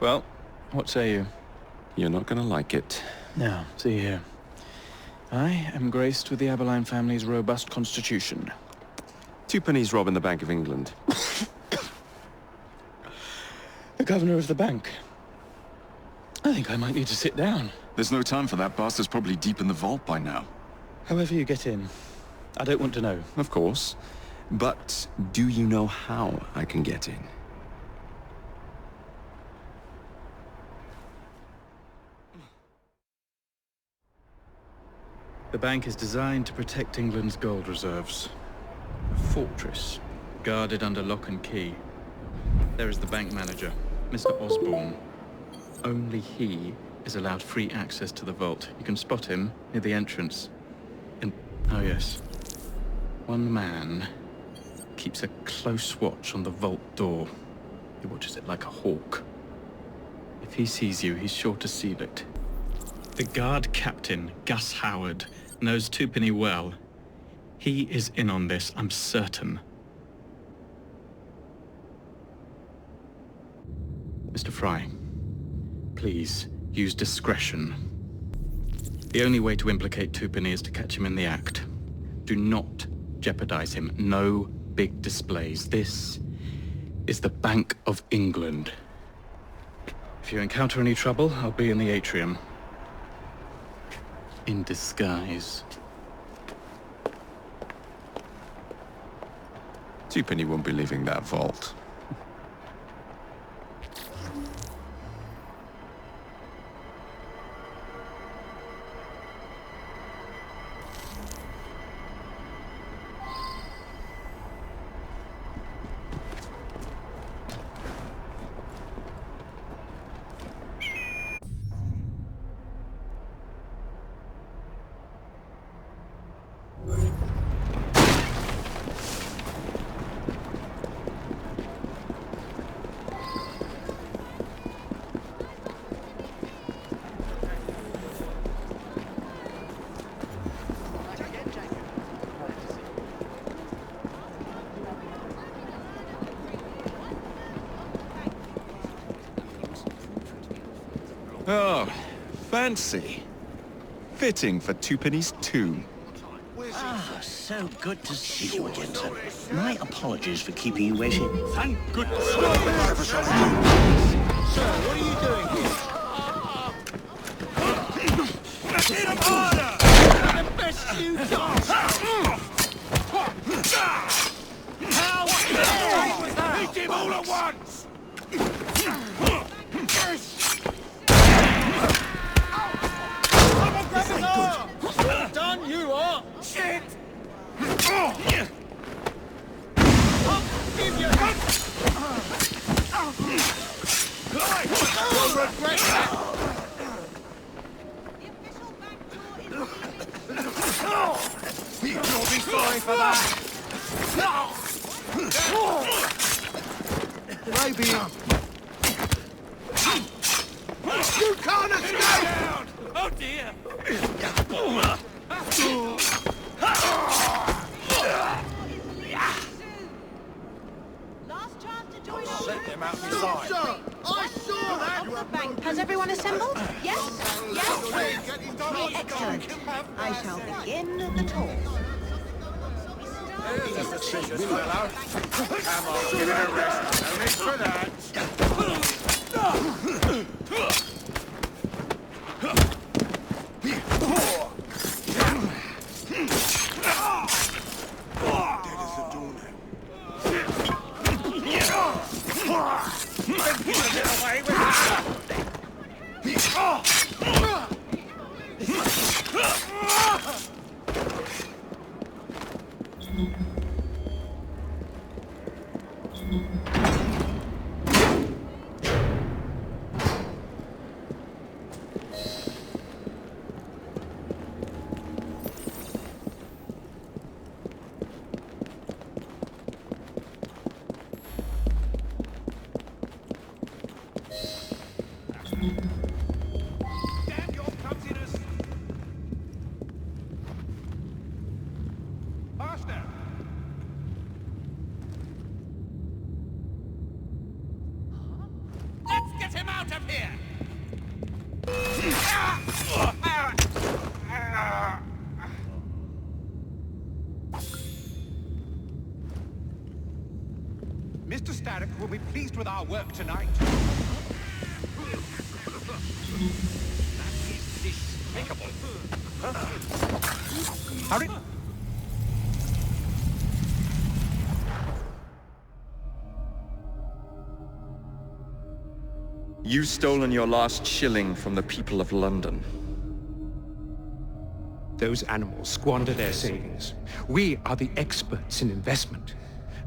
Well, what say you? You're not gonna like it. Now, see here. I am graced with the Aberline family's robust constitution. 2 pennies robbing the Bank of England. The governor of the bank. I think I might need to sit down. There's no time for that. Bastard's probably deep in the vault by now. However you get in, I don't want to know. Of course. But do you know how I can get in? The bank is designed to protect England's gold reserves. A fortress, guarded under lock and key. There is the bank manager, Mr. Osborne. Only he is allowed free access to the vault. You can spot him near the entrance. And, oh yes, one man keeps a close watch on the vault door. He watches it like a hawk. If he sees you, he's sure to seal it. The guard captain, Gus Howard, knows Twopenny well. He is in on this, I'm certain. Mr. Fry, please use discretion. The only way to implicate Twopenny is to catch him in the act. Do not jeopardize him. No big displays. This is the Bank of England. If you encounter any trouble, I'll be in the atrium. In disguise. 2 penny won't be leaving that vault. Oh, fancy. Fitting for 2 pennies too. Ah, so good to see you again, sir. My apologies for keeping you waiting. Thank goodness. Sir, what are you doing here? Hit him harder! The best you done! How great was that? Hit him all at once! Well done, you are! Shit! I'll give you... You'll regret that! You'll be sorry for that! Maybe... You can't escape! Oh dear! Last chance to join us. Let them out beside. Sir, I saw that! Of the bank. Has everyone assembled? Yes? Yes? Excellent. I shall begin the talk. Just a serious fellow. Come on, give it a rest. No need for that. out of here! Mr. Static will be pleased with our work tonight. That is despicable. Hurry! You've stolen your last shilling from the people of London. Those animals squander their savings. We are the experts in investment.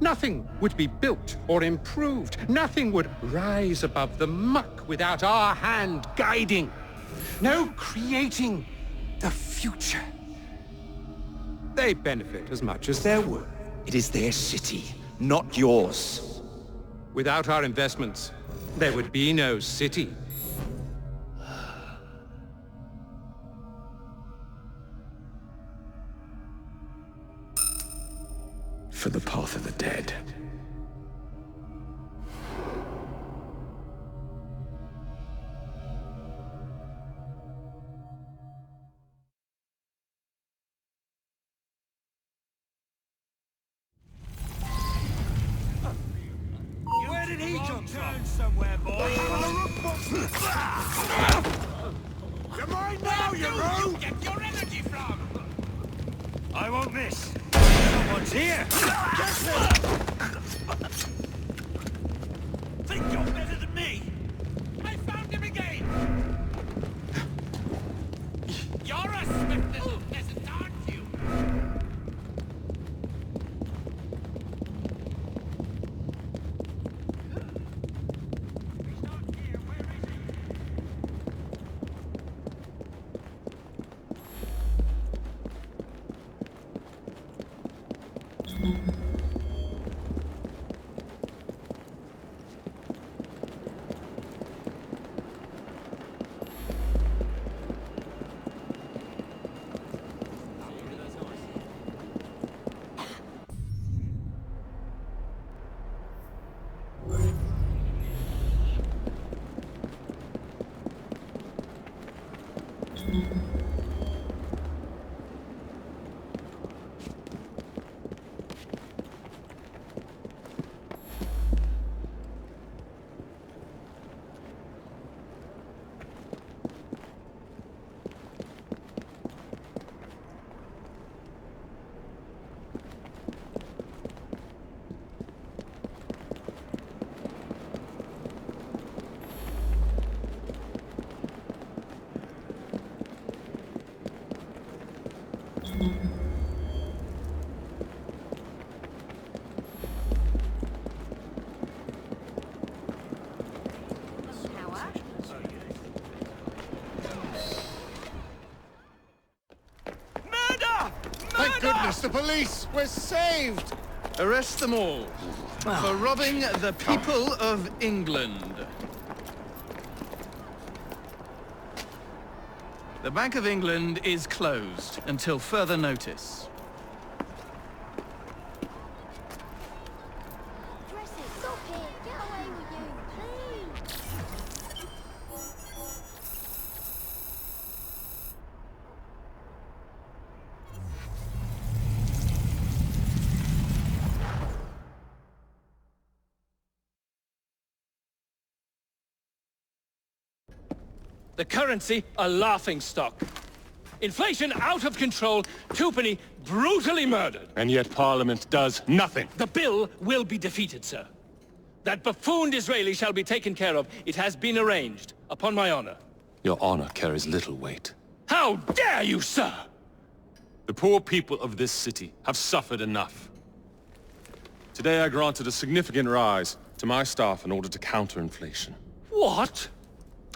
Nothing would be built or improved. Nothing would rise above the muck without our hand guiding. No creating the future. They benefit as much as they're worth. It is their city, not yours. Without our investments, there would be no city. For the path of the dead. Where did he come from? Somewhere, boy. You're mine now, you rogue! Get your energy from! I won't miss. Someone's here! Think you're better than me? I found him again! You're a swift little peasant, aren't you? He's not here. Where is he? Thank goodness, the police! We're saved! Arrest them all for robbing the people of England. The Bank of England is closed until further notice. Stop it! Get away with you, please! The currency, a laughingstock. Inflation out of control, twopenny brutally murdered. And yet Parliament does nothing. The bill will be defeated, sir. That buffoon Disraeli shall be taken care of. It has been arranged, upon my honor. Your honor carries little weight. How dare you, sir! The poor people of this city have suffered enough. Today I granted a significant rise to my staff in order to counter inflation. What?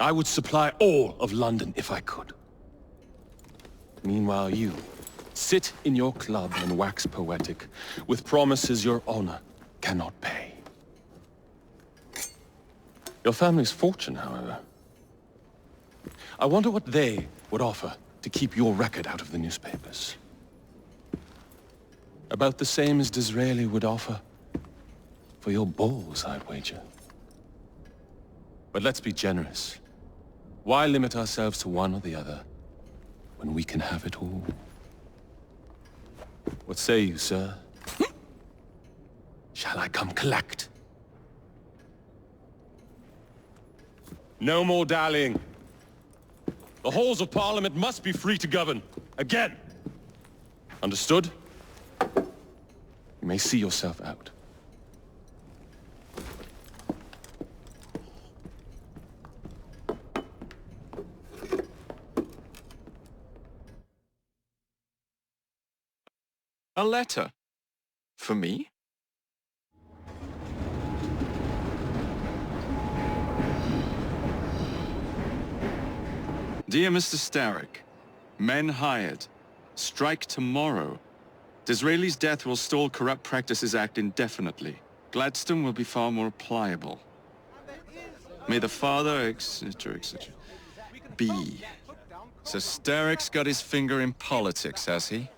I would supply all of London if I could. Meanwhile, you sit in your club and wax poetic with promises your honor cannot pay. Your family's fortune, however. I wonder what they would offer to keep your record out of the newspapers. About the same as Disraeli would offer for your balls, I'd wager. But let's be generous. Why limit ourselves to one or the other, when we can have it all? What say you, sir? Shall I come collect? No more dallying. The halls of Parliament must be free to govern. Again. Understood? You may see yourself out. A letter? For me? Dear Mr. Starrick, men hired. Strike tomorrow. Disraeli's death will stall Corrupt Practices Act indefinitely. Gladstone will be far more pliable. May the father, etc., etc. be. So Starrick's got his finger in politics, has he?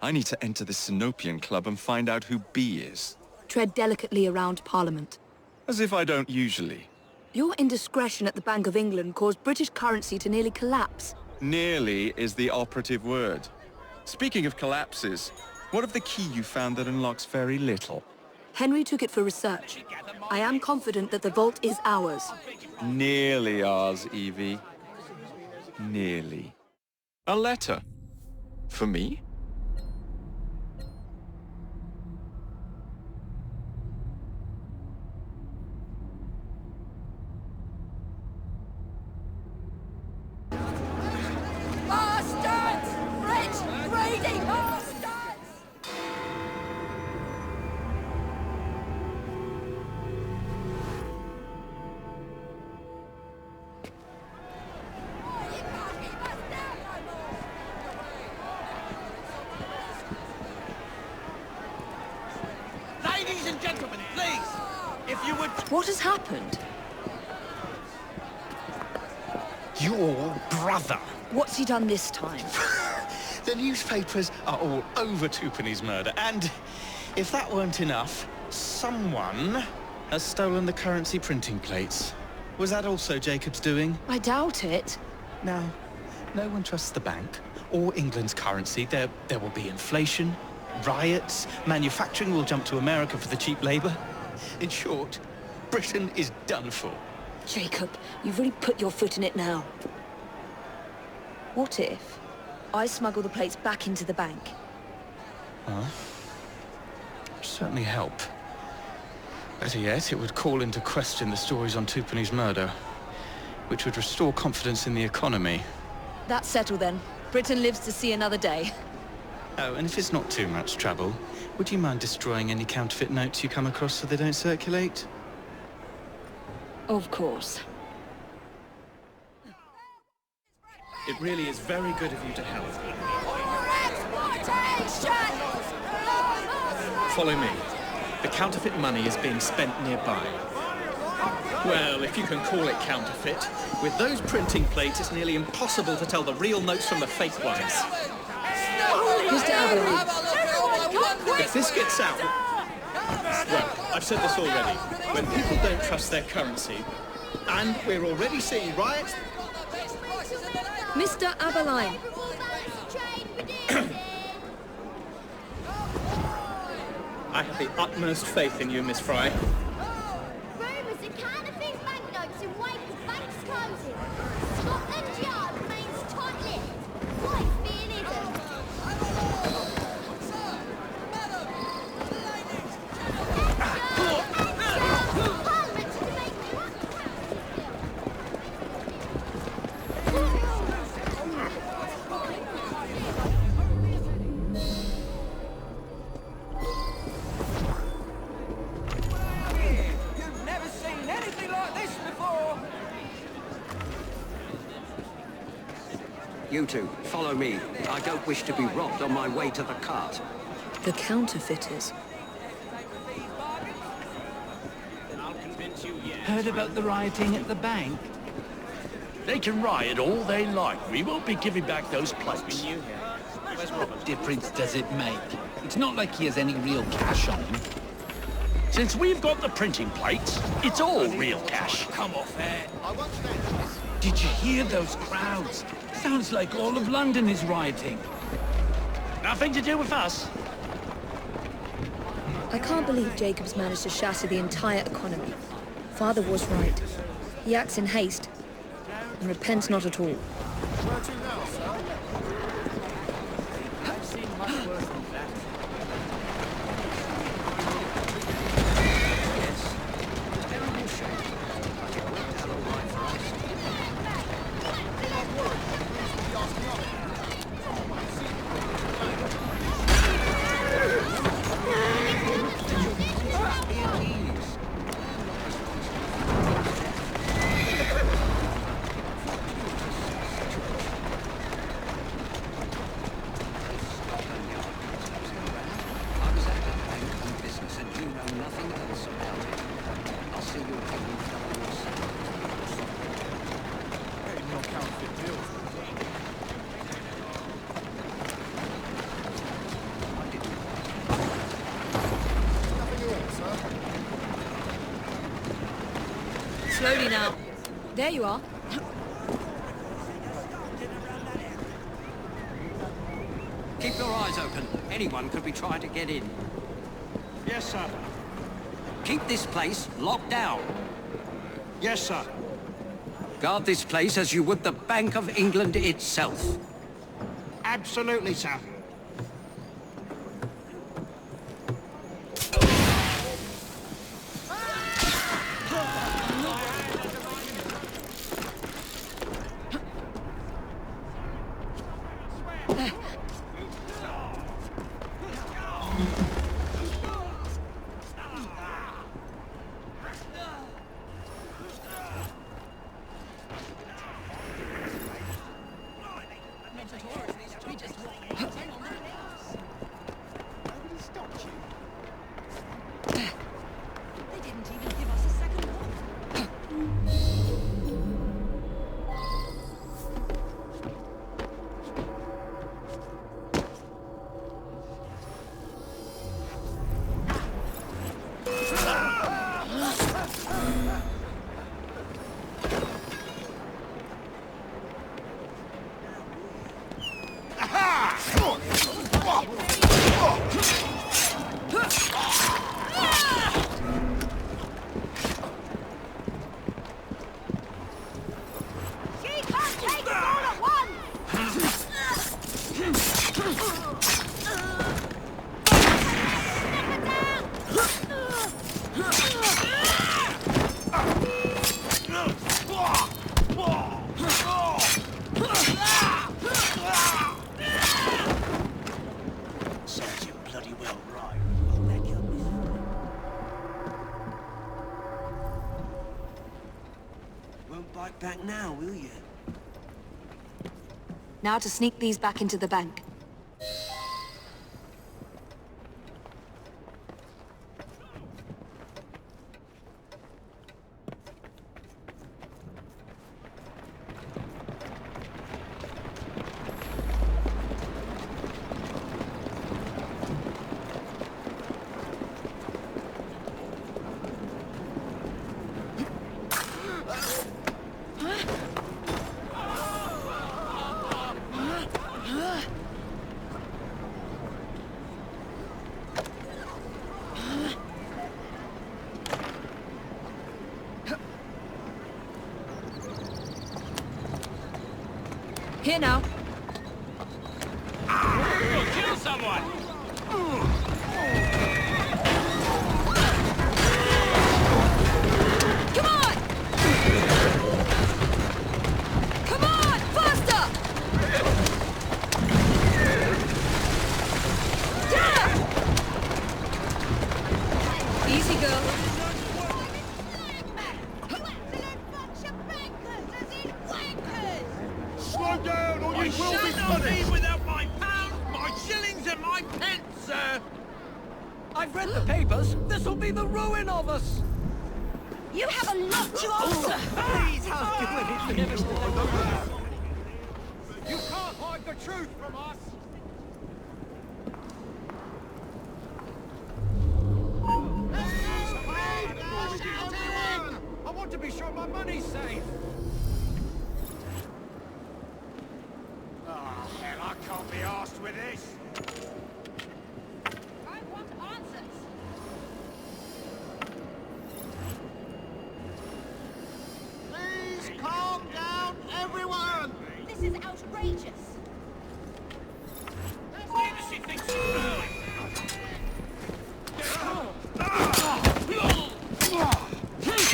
I need to enter the Sinopian Club and find out who B is. Tread delicately around Parliament. As if I don't usually. Your indiscretion at the Bank of England caused British currency to nearly collapse. Nearly is the operative word. Speaking of collapses, what of the key you found that unlocks very little? Henry took it for research. I am confident that the vault is ours. Nearly ours, Evie. Nearly. A letter. For me? Bastards! Rich, greedy bastards! Ladies and gentlemen, please, if you would... What has happened? Your brother. What's he done this time? The newspapers are all over Twopenny's murder, and if that weren't enough, someone has stolen the currency printing plates. Was that also Jacob's doing? I doubt it. Now, no one trusts the bank or England's currency. There will be inflation, riots, manufacturing will jump to America for the cheap labor. In short, Britain is done for. Jacob, you've really put your foot in it now. What if I smuggle the plates back into the bank? Huh? Certainly help. Better yet, it would call into question the stories on Twopenny's murder, which would restore confidence in the economy. That's settled then. Britain lives to see another day. Oh, and if it's not too much trouble, would you mind destroying any counterfeit notes you come across so they don't circulate? Of course. It really is very good of you to help. Follow me. The counterfeit money is being spent nearby. Well, if you can call it counterfeit. With those printing plates, it's nearly impossible to tell the real notes from the fake ones. Mr. Avalon. If this gets out... Well, I've said this already. When people don't trust their currency, and we're already seeing riots... Mr. Avalon. I have the utmost faith in you, Miss Fry. Rumours of counterfeit banknotes in wake of banks closing. Scotland Yard remains tight-lipped. Quake being hidden. Parliament to make You've never seen anything like this before! You two, follow me. I don't wish to be robbed on my way to the cart. The counterfeiters. Heard about the rioting at the bank? They can riot all they like. We won't be giving back those plates. What difference does it make? It's not like he has any real cash on him. Since we've got the printing plates, it's all real cash. Come off it. Did you hear those crowds? Sounds like all of London is rioting. Nothing to do with us. I can't believe Jacobs managed to shatter the entire economy. Father was right. He acts in haste and repents not at all. Where to now, sir? I've seen much worse than that. Yes. Terrible shame. But it worked out all right for us. Slowly now. There you are. Keep your eyes open. Anyone could be trying to get in. Yes, sir. Keep this place locked down. Yes, sir. Guard this place as you would the Bank of England itself. Absolutely, sir. Back now, will you? Now to sneak these back into the bank. Here now. You'll kill someone! Come on! Come on! Faster! Yeah! Easy, girl. Slow down or you will be punished! Without my pounds, my shillings and my pence, sir! I've read the papers. This'll be the ruin of us. You have a lot to answer. Please, how do anything. You can't hide the truth from us! my money's safe! Oh, hell, I can't be arsed with this. I want answers. Please calm down, everyone! This is outrageous. Where does she think she's going?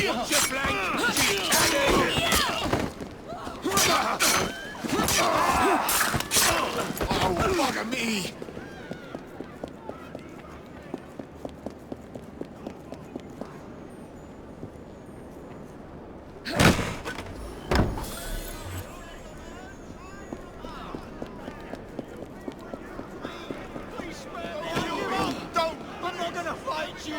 Watch your flank! Oh, bugger me! Don't! I'm not gonna fight you!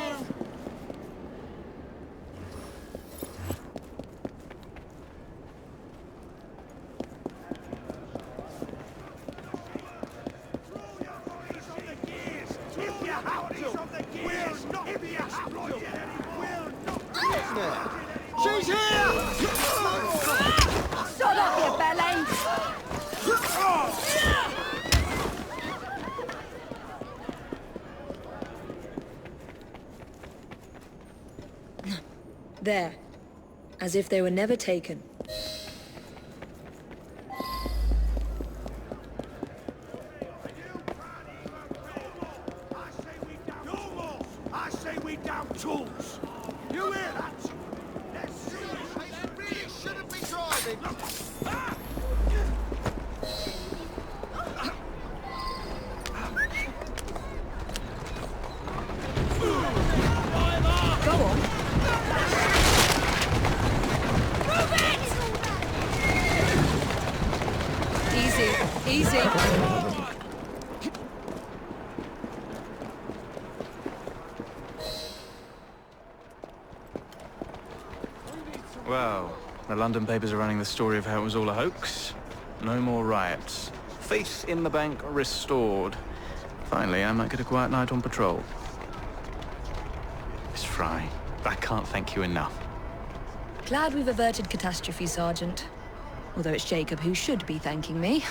She's here! Sod off, you belly! There. As if they were never taken. I say we down tools! You hear that? They really shouldn't be driving! Go on. Easy, easy. Well, the London papers are running the story of how it was all a hoax. No more riots. Faith in the bank restored. Finally, I might get a quiet night on patrol. Miss Fry, I can't thank you enough. Glad we've averted catastrophe, Sergeant. Although it's Jacob who should be thanking me.